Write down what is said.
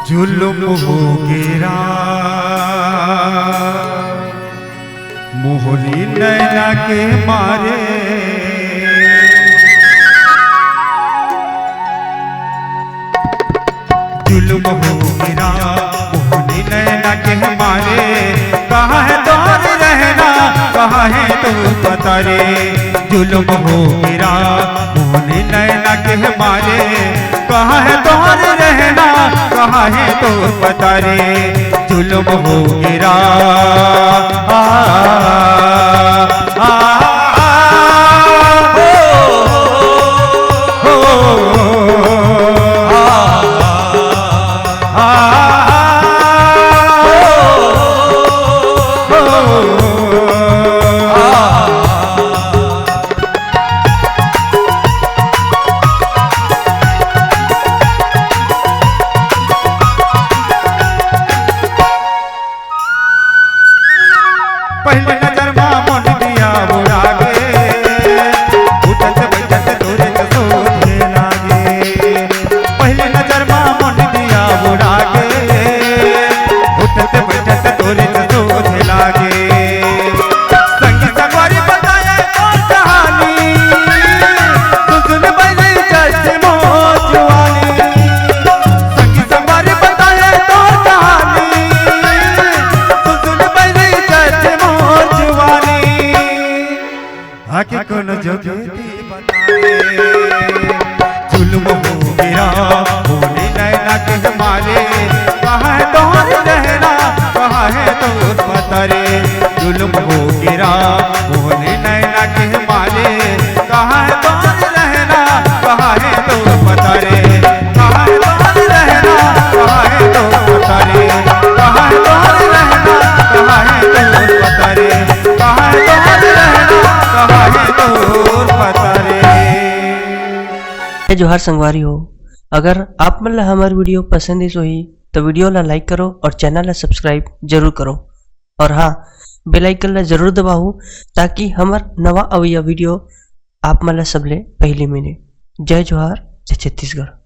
जुल्म हो गिरा मोहनी नैना के मारे, जुल्म हो गिरा मोहनी नैना के मारे। कहाँ है दौर रहना, कहाँ है तो पता रे। जुल्म हो गिरा मोहनी नैना के मारे। कहाँ है दौर रहना, कहाँ है तो पता रे। जुल्म हो गिरा पहले नजर में मन दिया बुरा गे, उठत बैठत तोरे सोचे लागे। पहले नजर में मन दिया बुरा गे, उठत बैठत तोरे सोचे लागे। संगी संगवारी बताए और कहानी, तू सुन बैले जैसे मौजवानी। संगी संगवारी बताए तो कहानी, तू सुन बैले जैसे आके कौन जोगेती बताए। जुल्म हो गिरा मोहनी नैना के मारे। कहाँ है दौर रहना, कहाँ है तो पता रे। जुल्म हो गिरा मोहनी नैना के मारे। कहाँ है दौर रहना, कहाँ है तो पता रे। कहाँ है दौर रहना, कहाँ है तो पता रे। कहाँ है दौर रहना, कहाँ है तो पता रे। कहाँ है दौर रहना, कहाँ है तो पता रे। जोहार संगवारी हो, अगर आप मन ला हमार वीडियो पसंद ही तो वीडियो ला लाइक करो और चैनल ला सब्सक्राइब जरूर करो। और हाँ, बेल आइकन ला जरूर दबाओ ताकि हमार नवा अवैया वीडियो आप मन ला सबले पहले मिले। जय जोहार, जय छत्तीसगढ़।